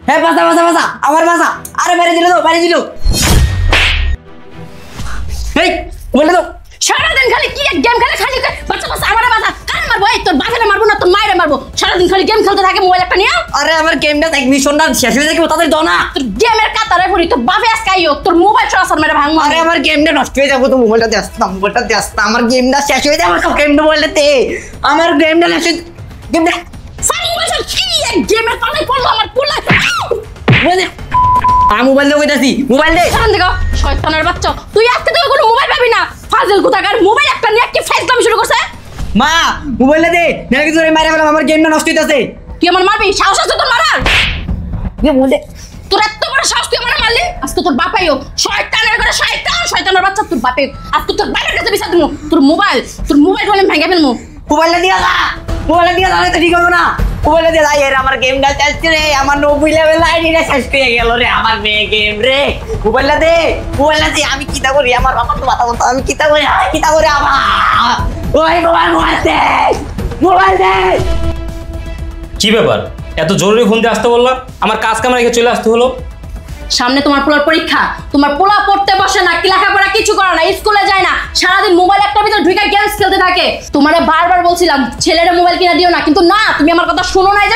হ্যাঁ বাসা বাসা বাসা আমার বাসা। আরে বাইরে দিল তো বাইরে দিল। এই বলে তো সারাদিন খালি কি গেম খেলে খালি বাচ্চা বাচ্চা আমারে বাসা কার মারবো? এই তোর বাবারে মারবো না তোর মায়েরে মারবো? সারাদিন খালি গেম খেলতে থাকে মোবাইল একটা নিয়ে। আরে আমার গেমটা এক মিশনটা শেষ হয়ে যাবে তাদের দাও না। তোর গেমের কাতারে পড়ি তোর বাপে আজকে আইও তোর মোবাইল ট্রান্সফার মেরে ভাঙবো। আরে আমার গেমটা নষ্ট হয়ে যাবে তো মোবাইলটা দিয়ে আসতাম আমার গেমটা শেষ হয়ে যাবে তো গেমটা মোবাইলটাতে আমার গেমটা শেষ গেমটা সারি বছর কি এক গেমের পালাই পড়লো আমার পোলা বলে আমি মোবাইল দিয়ে কইতাছি মোবাইল দে। সামনে দেখো শয়তানের বাচ্চা তুই আজকে থেকে কোনো মোবাইল পাবি না। ফাজিল কোথাকার মোবাইল একটা নিয়ে কি ফাইজলামি শুরু করছে। মা মোবাইলটা দে নাকি তোরে মাইরা ফেলাম আমার গেমটা নষ্ট হইতাছে। তুই আমার মারবি? সাহস আছে তোর মারার? দে মোবাইল দে। তোর এত বড় সাহস তুই আমার মারলি? আজকে তোর বাপাইও শয়তানের করে শয়তানের বাচ্চা তোর বাপে আজকে তোর বাবার কাছে বিচার দেবো। তোর মোবাইল হলে ভেঙে ফেলবো। মোবাইলটা দিয়া যা মোবাইলটা দিয়া যাবে তো ঠিক হবে না। মোবাইলটা দিয়ে যাই আমার গেমটা শেষ রে আমার 90 লেভেল আইডিটা শেষ হয়ে গেল রে আমার মেয়ে গেম রে। মোবাইলটা দে আমি কিতা করি আমার বাবা তো মাথা কথা আমি কিতা করি আমার ওই মোবাইল দে। কি ব্যাপার এত জরুরি ফোন দিয়ে আসতে বললাম? আমার কাজ কাম রেখে চলে আসতে হলো। সামনে তোমার পোলার পরীক্ষা। তোমার পোলা পড়তে বসে না, কি লেখাপড়া কিছু করে না, স্কুলে যায় না, সারাদিন মোবাইল একটা ভিতরে ঢুকে গেমস খেলতে থাকে। তোমারে বারবার বলছিলাম ছেলের মোবাইল কিনা দিও না, কিন্তু না তুমি আমার কথা শোনো নাই।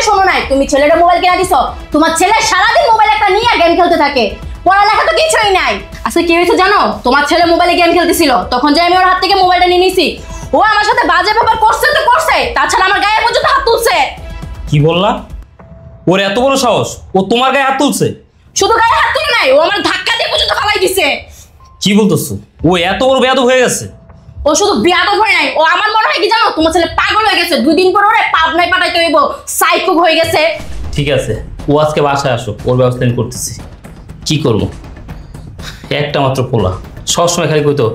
তুমি ছেলের মোবাইল কিনা দিছো। তোমার ছেলে সারাদিন মোবাইল একটা নিয়ে গেম খেলতে থাকে, পড়ালেখা তো কিছুই নাই। আজকে কি হয়েছে জানো? তোমার ছেলে মোবাইলে গেম খেলতেছিল, তখন যে আমি ওর হাত থেকে মোবাইলটা নিয়ে নিছি। ও আমার সাথে বাজে ব্যাপার করছে তো করছে, তাছাড়া আমার গায়ে পর্যন্ত হাত তুলছে। কি বললা? ওর এত বড় সাহস ও তোমার গায়ে হাত তুলছে? শুধু গায়ে হাত তুলে নাই, ও আমার ধাক্কা দিয়ে পর্যন্ত ফালাই দিছে। কি বলতেছো? ও এত বড় বেয়াদব হয়ে গেছে? ও শুধু বেয়াদব হয়ে নাই, ও আমার মনে হয় কি জানো তোমার ছেলে পাগল হয়ে গেছে। 2 দিন পর ওরে পাবনায় পাঠাইতে হইব, সাইকো হয়ে গেছে। ঠিক আছে ও আজকে বাসায় আসো, ওর ব্যবস্থা আমি করতেছি। কি করবো? একটা মাত্র পোলা, সবসময় খালি কইতো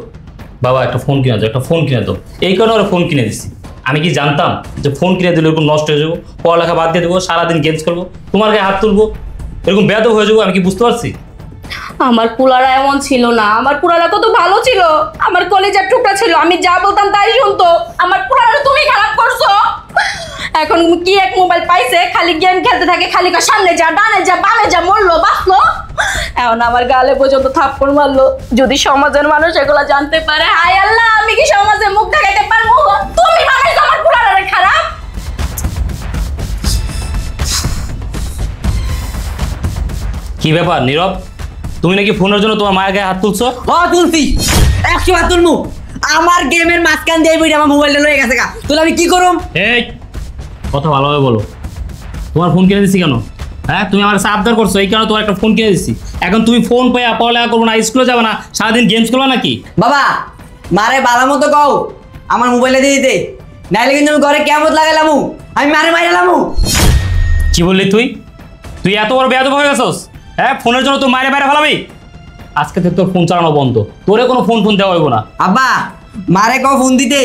বাবা একটা ফোন কিনে দাও, একটা ফোন কিনে দাও। এই কারণে ওরা ফোন কিনে দিচ্ছি। আমি কি জানতাম যে ফোন কিনে দিলে এরকম নষ্ট হয়ে যাবো, পড়ালেখা বাদ দিয়ে দেবো, সারাদিন গেমস খেলবো, তোমার গায়ে হাত তুলবো, এরকম বেয়াদব হয়ে যাবো? আমি কি বুঝতে পারছি? আমার পোলারা এমন ছিল না, আমার পোলারা কত ভালো ছিল, আমার কলেজের টুকরা ছিল, আমি যা বলতাম তাই শুনতো। আমার পোলারা তুমি খারাপ করছো। এখন কি এক মোবাইল পাইছে, খালি গেম খেলতে থাকে, খালি সামনে যা ডানে যা বামে যা, মরলো বাঁচলো। এখন আমার গালে পর্যন্ত থাপ্পড় মারলো। যদি সমাজের মানুষ এগুলো জানতে পারে, হায় আল্লাহ আমি কি সমাজে মুখ দেখাইতে পারবো? তুমি বানাইছো আমার পোলারা খারাপ। কি ব্যাপার নীরব, তুমি নাকি ফোনের জন্য তোমার মায়ের গায়ে হাত তুলছো? তুলছি 100 বার তুলমু। আমার গেমের মাঝখান দিয়ে বইটা আমার মোবাইলটা লয়ে গেছে গা, তাহলে আমি কি করুম? এই কথা ভালোভাবে বলো। তোমার ফোন কিনে দিচ্ছি কেন? হ্যাঁ তুমি আমার কাছে আবদার করছো, এই কারণে তোমার একটা ফোন কিনে দিচ্ছি। এখন তুমি ফোন পেয়ে পড়ালেখা করবো না, স্কুলে যাবে না, সারাদিন গেমস খেলবা নাকি? বাবা মারে বালা মতো কও আমার মোবাইলে দিয়ে দিতে, নাইলে কিন্তু আমি ঘরে কেমন লাগাইলামু, আমি মারে মাইরালামু। কি বললি তুই? তুই এত বড় বেয়াদব হয়ে গেছস? হ্যাঁ ফোনের জন্য তুই মারে ফেলাবি? আজকে থেকে তোর ফোন চালানো বন্ধ, তোরে কোনো ফোন দেওয়া হইব না। আব্বা মারে কও ফোন দিতে,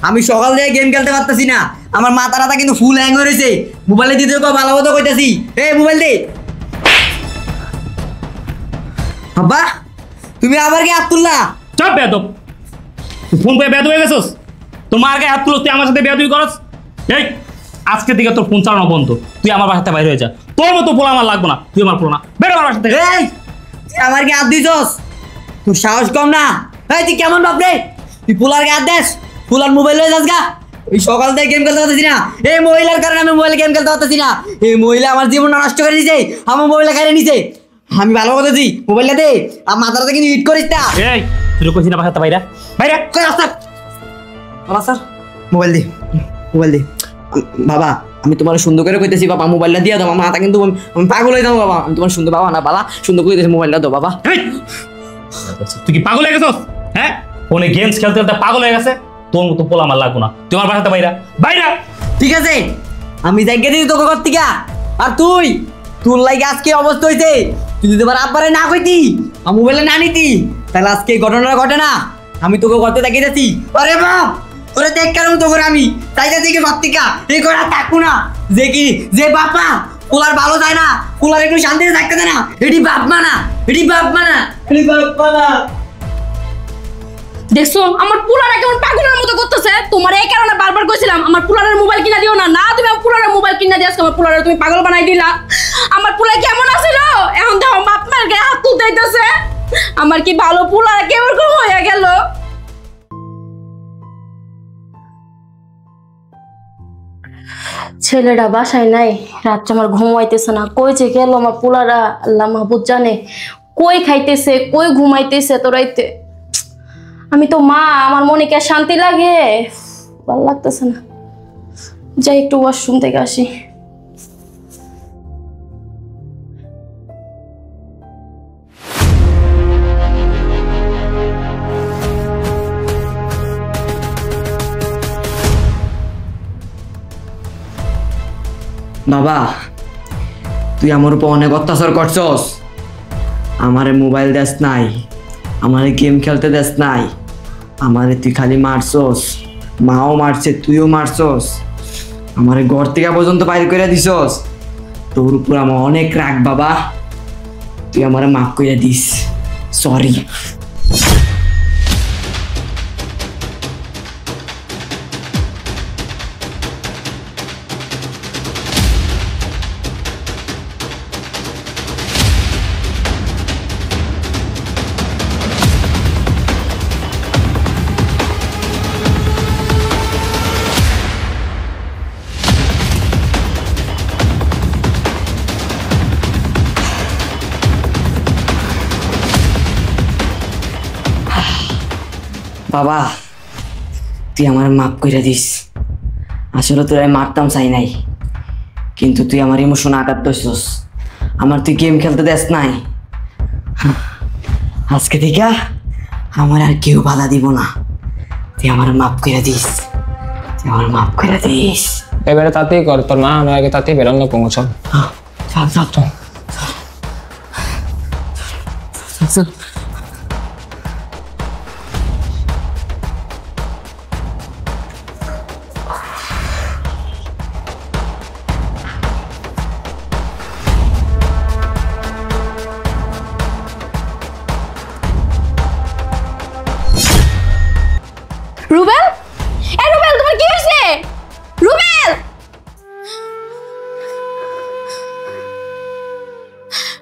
আমি সকাল থেকে গেম খেলতে পারতেছি না, আমার মাথাটা কিন্তু ফুল হ্যাং হয়ে রয়েছে। মোবাইলে দিতে কও ভালো মতো কইতাছি, মোবাইল দে। আব্বা তুমি আবার কি হাত তুললা? চপ বেয়াদব, তুই ফোন পেয়ে বেয়াদব হয়ে গেছস? তোর মার গায়ে হাত তুলো, তুই আমার সাথে বেয়াদবি করস? এই আজকে থেকে তোর ফোন চালানো বন্ধ, তুই আমার বাসাতে বাইরে হয়ে যা। তোর মতো পোলা আমার লাগবো না, তুই আমার পোলা না, বেরো আমার বাসা থেকে। এই তুই আমার কি হাত দিছস? তোর সাহস কম না? তুই কেমন বাপরে, তুই পোলার গায়ে হাত দেস? পোলার মোবাইল হয়ে যাস গা। ওই সকাল থেকে গেম খেলতে পারতেছি না, এই মহিলার কারণে আমি মোবাইলে গেম খেলতে পারতেছি না। এই মহিলা আমার জীবনটা নষ্ট করে দিছে, আমার মোবাইলটা খাইয়ে নিছে। আমি ভালো কথা দিই, মোবাইলটা দে, আর মাথাটা কিন্তু হিট করিস না। এই তুই কইছিস না বাসাতে বাইরে বাইরে কই রাস্তা স্যার, মোবাইল দে মোবাইল দে। বাবা আমি তোমার সুন্দর করে কইতেছি বাবা, মোবাইলটা দিয়ে দাও। আমার মাথা কিন্তু আমি পাগল হয়ে যাবো বাবা, আমি তোমার সুন্দর বাবা না বাবা, সুন্দর করে মোবাইলটা দাও বাবা। তুই কি পাগল হয়ে গেছস? হ্যাঁ ফোনে গেমস খেলতে খেলতে পাগল হয়ে গেছে। তোর মতো পোলা আমার লাগবো না, তুই আমার বাসাতে বাইরে বাইরে। ঠিক আছে আমি জায়গা দিই তোকে ঘর থেকে। আর তুই তোর লাগে আজকে অবস্থা হয়েছে, তুই যদি আমার আব্বারে না কইতি, আমার মোবাইলে না নিতি, তাহলে আজকে এই ঘটনাটা ঘটে না। আমি তোকে করতে তাকিয়ে যাচ্ছি। আরে বাপ ওরে দেখ কেন তো করে আমি তাইটা থেকে ভাত্তিকা এই করা থাকবো না। যে কি যে বাপা পোলার ভালো যায় না, পোলার একটু শান্তিতে থাকতে দেয় না, এটি বাপ মানা, এটি বাপ মানা, এটি বাপ মানা। দেখছো আমার পোলারা কেমন পাগলের মতো করতেছে। তোমার এই কারণে বারবার কইছিলাম আমার পোলারের মোবাইল কিনা দিও না, না তুমি আমার পোলারের মোবাইল কিনা দিয়ে আজকে আমার পোলারে তুমি পাগল বানাই দিলা। আমার পোলা কেমন আছে হইতেছে? আমার কি ভালো পোলা কেমন হয়ে গেল? ছেলেটা বাসায় নাই, রাত্রে আমার ঘুমাইতেছে না, কই যে গেল আমার পোলারা আল্লাহ মাহবুব জানে। কই খাইতেছে, কই ঘুমাইতেছে তো রাইতে। আমি তো মা, আমার মনে কে শান্তি লাগে, ভালো লাগতেছে না। যাই একটু ওয়াশরুম থেকে আসি। বাবা, তুই আমার উপর অনেক অত্যাচার করছস। আমারে মোবাইল দেস নাই, আমারে গেম খেলতে দেস নাই, আমারে তুই খালি মারছস, মাও মারছে, তুইও মারছস, আমারে ঘর থেকে পর্যন্ত বাইর করে দিছস। তোর উপর আমার অনেক রাগ বাবা, তুই আমারে মাফ করে দিস। সরি। বাবা, তুই আমার মাফ করে দিস। আসলে তোর আমি মারতাম চাই নাই, কিন্তু তুই আমার ইমোশন আঘাত করছিস। আমার তুই গেম খেলতে দেস নাই। আজকে থেকে আমার আর কেউ বাধা দিব না। তুই আমার মাফ করে দিস, তুই আমার মাফ করে দিস। এবারে তাতেই কর, তোর মা আমার আগে তাতেই বেরোনো পৌঁছাল। চল চল চল চল। রুবেল, এ রুবেল, তোমার কি হয়েছে? রুবেল,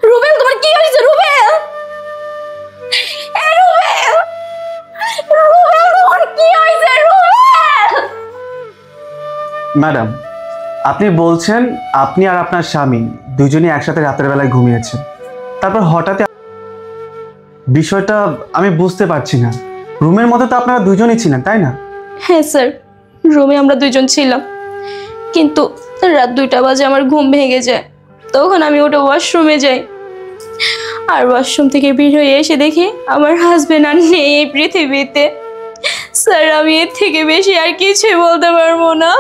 রুবেল, তোমার কি হয়েছে? রুবেল, এ রুবেল, রুবেল, তোমার কি হয়েছে? রুবেল। ম্যাডাম, আপনি বলছেন আপনি আর আপনার স্বামী দুজনই একসাথে রাতের বেলায় ঘুমিয়েছেন, তারপর হঠাৎ বিষয়টা আমি বুঝতে পারছি না। রুমের মধ্যে তো আপনারা দুজনই ছিলেন, তাই না? হ্যাঁ স্যার, রুমে আমরা দুইজন ছিলাম, কিন্তু রাত 2টা বাজে আমার ঘুম ভেঙে যায়। তখন আমি ওটা ওয়াশরুমে যাই, আর ওয়াশরুম থেকে বের হয়ে এসে দেখি আমার হাজবেন্ড আর নেই এই পৃথিবীতে। স্যার, আমি এর থেকে বেশি আর কিছুই বলতে পারবো না।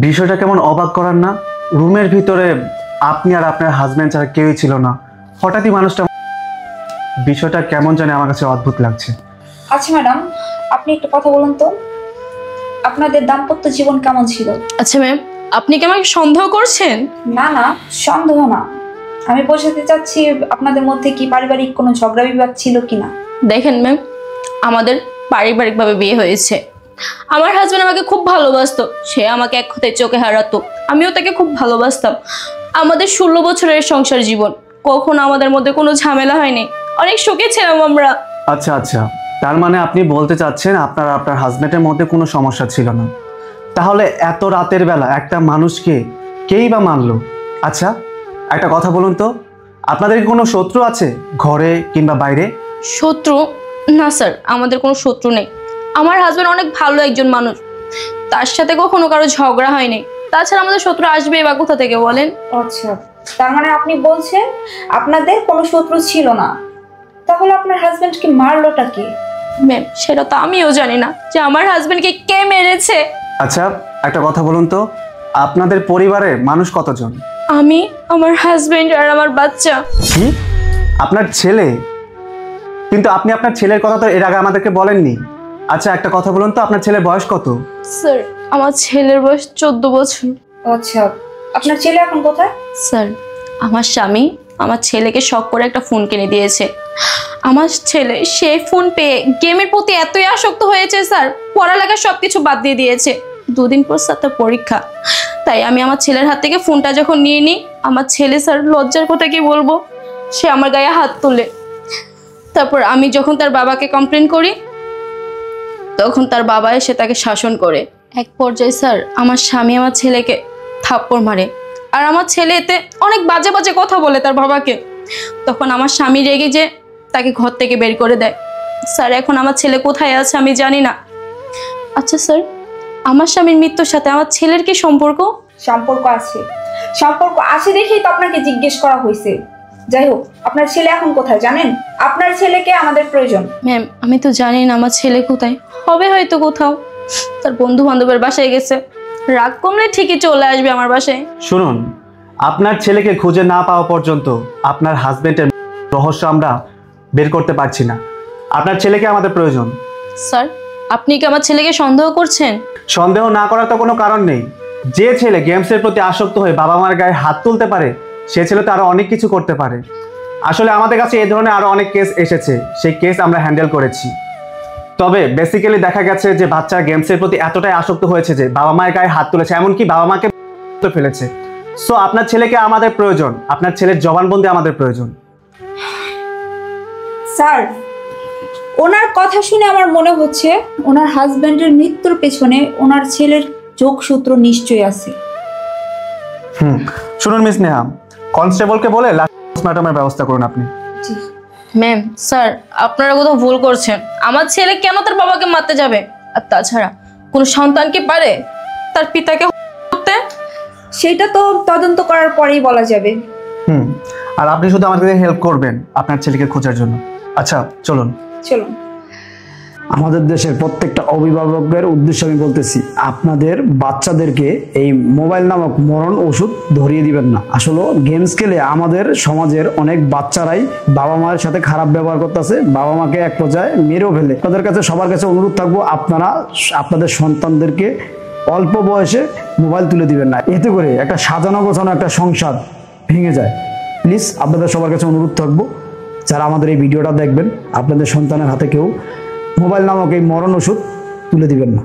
বিষয়টা কেমন অবাক করার না? রুমের ভিতরে আপনি আর আপনার হাজব্যান্ড ছাড়া কেউই ছিল না, হঠাৎই মানুষটা। বিষয়টা কেমন জানে আমার কাছে অদ্ভুত লাগছে। আচ্ছা ম্যাডাম, আপনি একটা কথা বলুন তো, আপনাদের দাম্পত্য জীবন কেমন ছিল? আচ্ছা ম্যাম, আপনি কি আমাকে সন্দেহ করছেন? না না, সন্দেহ না, আমি বোঝাতে চাচ্ছি আপনাদের মধ্যে কি পারিবারিক কোনো ঝগড়া বিবাদ ছিল কিনা। দেখেন ম্যাম, আমাদের পারিবারিকভাবে বিয়ে হয়েছে। আমার হাজব্যান্ড আমাকে খুব ভালোবাসতো, সে আমাকে এক কথায় চোখে হারাতো, আমিও তাকে খুব ভালোবাসতাম। আমাদের 16 বছরের সংসার জীবন, কখনো আমাদের মধ্যে কোনো ঝামেলা হয়নি, অনেক সুখে ছিলাম আমরা। আচ্ছা আচ্ছা, তার মানে আপনি বলতে চাচ্ছেন আপনার আপনার হাজব্যান্ডের মধ্যে কোনো সমস্যা ছিল না। তাহলে এত রাতের বেলা একটা মানুষকে কেই বা মানলো? আচ্ছা, একটা কথা বলুন তো, আপনাদের কি কোনো শত্রু আছে ঘরে কিংবা বাইরে? শত্রু? না স্যার, আমাদের কোনো শত্রু নেই। আমার হাজব্যান্ড অনেক ভালো একজন মানুষ, তার সাথে কখনো কারো ঝগড়া হয়নি। তাছাড়া আমাদের শত্রু আসবে বা কোথা থেকে বলেন? আচ্ছা, তার মানে আপনি বলছেন আপনাদের কোনো শত্রু ছিল না, তাহলে আপনার হাজবেন্ডকে মারলোটা কে? ম্যাম, সেটা তো আমিও জানি না যে আমার হাজবেন্ডকে কে মেরেছে। আচ্ছা, একটা কথা বলুন তো, আপনাদের পরিবারের মানুষ কতজন? আমি, আমার হাজবেন্ড আর আমার বাচ্চা। কি? আপনার ছেলে? কিন্তু আপনি আপনার ছেলের কথা তো এর আগে আমাদেরকে বলেননি। আচ্ছা, একটা কথা বলুন তো, আপনার ছেলের বয়স কত? স্যার, আমার ছেলের বয়স 14 বছর। আচ্ছা, আপনার ছেলে এখন কোথায়? স্যার, আমার স্বামী আমার ছেলেকে শখ করে একটা ফোন কিনে দিয়েছে। আমার ছেলে সেই ফোন পেয়ে গেমের প্রতি এতই আসক্ত হয়েছে স্যার, পড়ালেখা সবকিছু বাদ দিয়ে দিয়েছে। 2 দিন পর স্যার তার পরীক্ষা, তাই আমি আমার ছেলের হাত থেকে ফোনটা যখন নিয়ে নিই, আমার ছেলে স্যার লজ্জার কথা কি বলবো, সে আমার গায়ে হাত তোলে। তারপর আমি যখন তার বাবাকে কমপ্লেন করি তখন তার বাবা এসে তাকে শাসন করে। এক পর্যায়ে স্যার আমার স্বামী আমার ছেলেকে থাপ্পড় মারে, আর আমার ছেলে এতে অনেক বাজে বাজে কথা বলে তার বাবাকে। তখন আমার স্বামী রেগে যে তাকে ঘর থেকে বের করে দেয়। স্যার এখন আমার ছেলে কোথায় আছে আমি জানি না। আচ্ছা স্যার, আমার স্বামীর মৃত্যুর সাথে আমার ছেলের কি সম্পর্ক? সম্পর্ক আছে দেখেই তো আপনাকে জিজ্ঞেস করা হয়েছে। যাই হোক, আপনার ছেলে এখন কোথায় জানেন? আপনার ছেলেকে আমাদের প্রয়োজন। ম্যাম আমি তো জানি না আমার ছেলে কোথায়, হবে হয়তো কোথাও তার বন্ধু বান্ধবের বাসায় গেছে, রাগ কমলে ঠিকই চলে আসবে আমার বাসায়। শুনুন, আপনার ছেলেকে খুঁজে না পাওয়া পর্যন্ত আপনার হাজবেন্ডের রহস্য আমরা বের করতে পারছি না। আপনার ছেলেকে আমাদের প্রয়োজন। স্যার আপনি কি আমার ছেলেকে সন্দেহ করছেন? সন্দেহ না করার তো কোনো কারণ নেই। যে ছেলে গেমসের প্রতি আসক্ত হয়ে বাবা মার গায়ে হাত তুলতে পারে, সে ছেলে তো আরো অনেক কিছু করতে পারে। আসলে আমাদের কাছে এই ধরনের আরো অনেক কেস এসেছে, সেই কেস আমরা হ্যান্ডেল করেছি। তবে বেসিক্যালি দেখা গেছে যে বাচ্চা গেমসের প্রতি এতটাই আসক্ত হয়েছে যে বাবা মায়ের গায়ে হাত তুলেছে, এমনকি বাবা মাকে ফেলেছে। সো আপনার ছেলেকে আমাদের প্রয়োজন, আপনার ছেলের জবানবন্দি আমাদের প্রয়োজন। স্যার, ওনার কথা শুনে আমার মনে হচ্ছে ওনার হাজবেন্ডের মৃত্যুর পেছনে ওনার ছেলের যোগসূত্র নিশ্চয়ই আছে। শুনুন মিস নেহা, কনস্টেবলকে বলে পোস্টমর্টমের ব্যবস্থা করুন আপনি। জি ম্যাম স্যার আপনারা কোথাও ভুল করছেন। আমার ছেলে কেন তার বাবাকে মারতে যাবে? আর তাছাড়া কোনো সন্তান কি পারে তার পিতাকে হত্যা? সেটা তো তদন্ত করার পরেই বলা যাবে। আর আপনি শুধু আমাদেরকে হেল্প করবেন আপনার ছেলেকে খোঁজার জন্য। আচ্ছা চলুন। চলুন। আমাদের দেশের প্রত্যেকটা অভিভাবকের উদ্দেশ্যে আমি বলতেছি, আপনাদের বাচ্চাদেরকে এই মোবাইল নামক মরণ ওষুধ ধরিয়ে দিবেন না। আসলে গেমস খেলে আমাদের সমাজের অনেক বাচ্চারাই বাবা মায়ের সাথে খারাপ ব্যবহার করতেছে, বাবা মাকে এক পর্যায়ে মেরেও ফেলে। আপনাদের কাছে সবার কাছে অনুরোধ থাকবো, আপনারা আপনাদের সন্তানদেরকে অল্প বয়সে মোবাইল তুলে দিবেন না, এতে করে একটা সাজানো গোছানো একটা সংসার ভেঙে যায়। প্লিজ আপনাদের সবার কাছে অনুরোধ থাকবো, যারা আমাদের এই ভিডিওটা দেখবেন, আপনাদের সন্তানের হাতে কেউ মোবাইল নামক এই মরণ ওষুধ তুলে দিবেন না।